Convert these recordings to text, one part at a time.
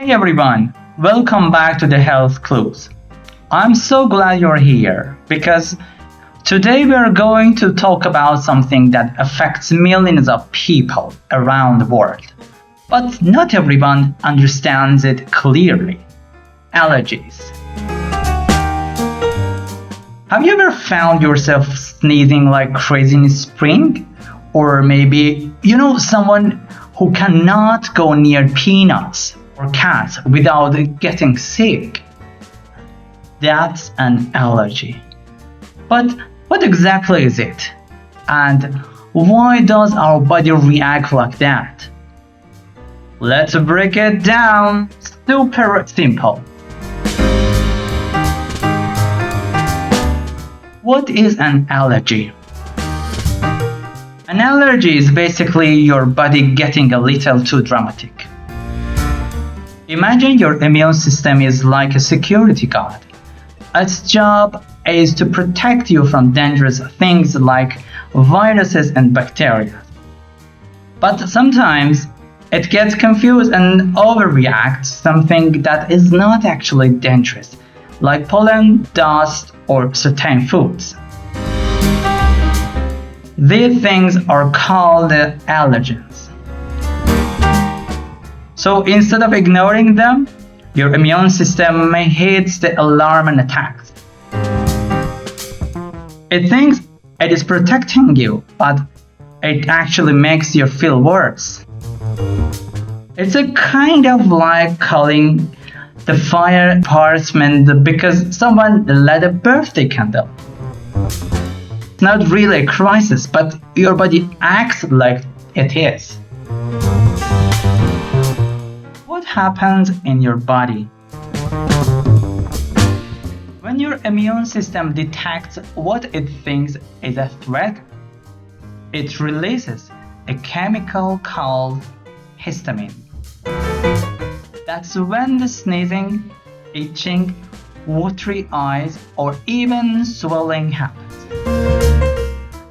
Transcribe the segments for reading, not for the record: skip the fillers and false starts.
Hey everyone, welcome back to the Health Clues. I'm so glad you're here because today we're going to talk about something that affects millions of people around the world. But not everyone understands it clearly. Allergies. Have you ever found yourself sneezing like crazy in spring? Or maybe you know someone who cannot go near peanuts or cats without getting sick? That's an allergy. But what exactly is it? And why does our body react like that? Let's break it down. Super simple. What is an allergy? An allergy is basically your body getting a little too dramatic. Imagine your immune system is like a security guard. Its job is to protect you from dangerous things like viruses and bacteria. But sometimes it gets confused and overreacts something that is not actually dangerous, like pollen, dust, or certain foods. These things are called allergens. So instead of ignoring them, your immune system hits the alarm and attacks. It thinks it is protecting you, but it actually makes you feel worse. It's a kind of like calling the fire department because someone lit a birthday candle. It's not really a crisis, but your body acts like it is. What happens in your body? When your immune system detects what it thinks is a threat, it releases a chemical called histamine. That's when the sneezing, itching, watery eyes, or even swelling happens.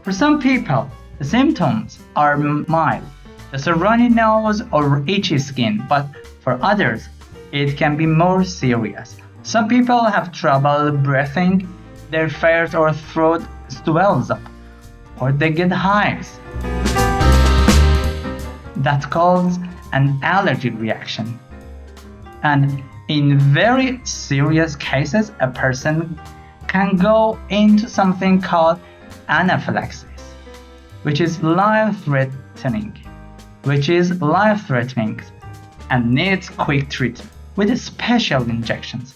For some people, the symptoms are mild, just a runny nose or itchy skin, but for others, it can be more serious. Some people have trouble breathing, their face or throat swells up, or they get hives. That causes an allergic reaction. And in very serious cases, a person can go into something called anaphylaxis, which is life-threatening and needs quick treatment with special injections,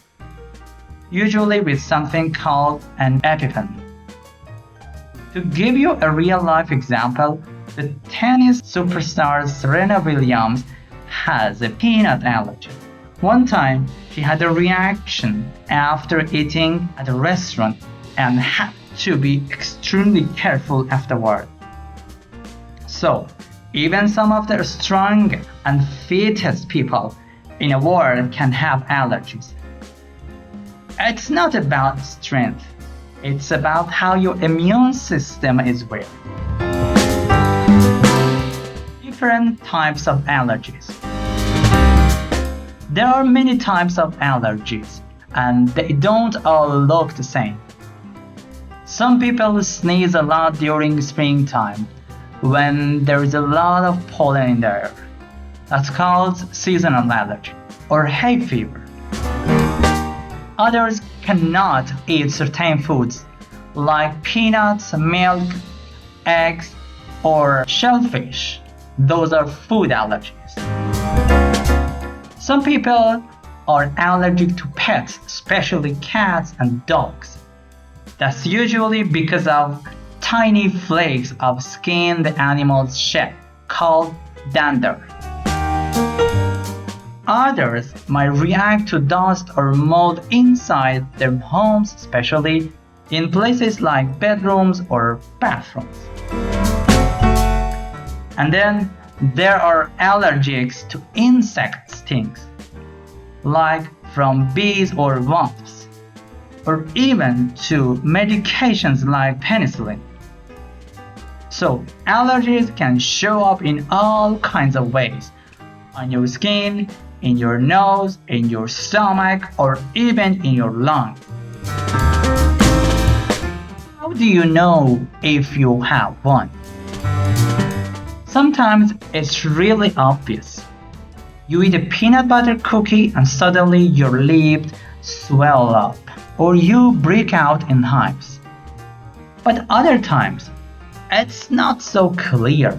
usually with something called an EpiPen. To give you a real-life example, the tennis superstar Serena Williams has a peanut allergy. One time, she had a reaction after eating at a restaurant and had to be extremely careful afterward. So, even some of the strong and fittest people in the world can have allergies. It's not about strength, it's about how your immune system is wired. Different types of allergies. There are many types of allergies, and they don't all look the same. Some people sneeze a lot during springtime, when there is a lot of pollen in the air. That's called seasonal allergy or hay fever. Others cannot eat certain foods like peanuts, milk, eggs, or shellfish. Those are food allergies. Some people are allergic to pets, especially cats and dogs. That's usually because of tiny flakes of skin the animals shed, called dander. Others might react to dust or mold inside their homes, especially in places like bedrooms or bathrooms. And then there are allergies to insect stings, like from bees or wasps, or even to medications like penicillin. So, allergies can show up in all kinds of ways: on your skin, in your nose, in your stomach, or even in your lung. How do you know if you have one? Sometimes it's really obvious. You eat a peanut butter cookie and suddenly your lips swell up, or you break out in hives. But other times, it's not so clear.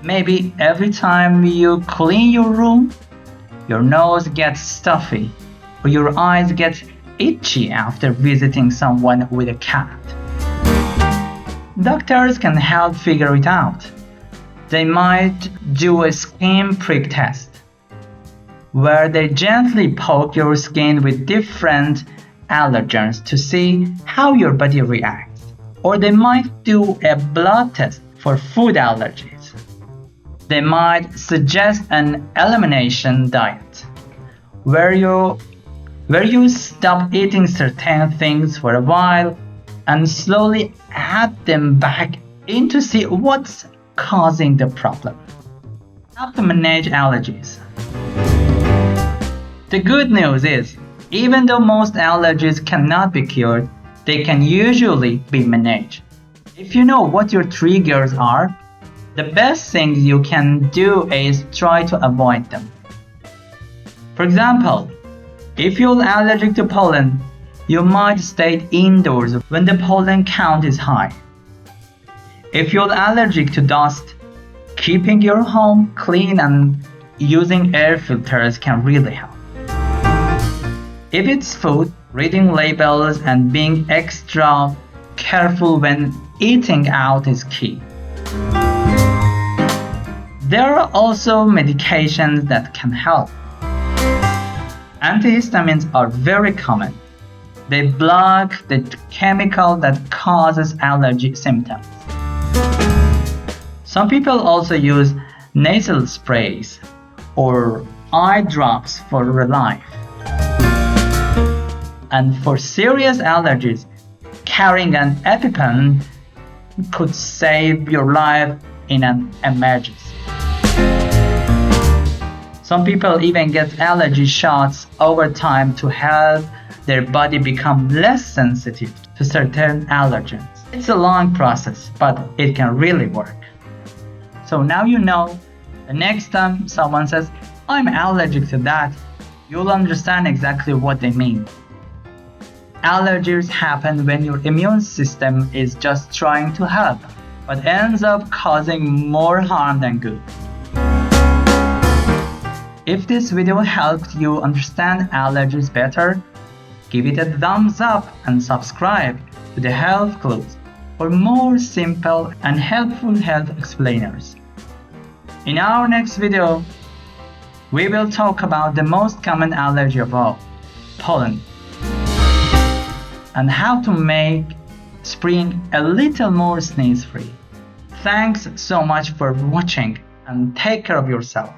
Maybe every time you clean your room, your nose gets stuffy, or your eyes get itchy after visiting someone with a cat. Doctors can help figure it out. They might do a skin prick test, where they gently poke your skin with different allergens to see how your body reacts. Or they might do a blood test for food allergies. They might suggest an elimination diet, where you stop eating certain things for a while and slowly add them back in to see what's causing the problem. How to manage allergies. The good news is, even though most allergies cannot be cured, they can usually be managed. If you know what your triggers are, the best thing you can do is try to avoid them. For example, if you're allergic to pollen, you might stay indoors when the pollen count is high. If you're allergic to dust, keeping your home clean and using air filters can really help. If it's food, reading labels and being extra careful when eating out is key. There are also medications that can help. Antihistamines are very common. They block the chemical that causes allergy symptoms. Some people also use nasal sprays or eye drops for relief. And for serious allergies, carrying an EpiPen could save your life in an emergency. Some people even get allergy shots over time to help their body become less sensitive to certain allergens. It's a long process, but it can really work. So now you know, the next time someone says, "I'm allergic to that," you'll understand exactly what they mean. Allergies happen when your immune system is just trying to help, but ends up causing more harm than good. If this video helped you understand allergies better, give it a thumbs up and subscribe to the Health Clues for more simple and helpful health explainers. In our next video, we will talk about the most common allergy of all, pollen, and how to make spring a little more sneeze-free. Thanks so much for watching and take care of yourself.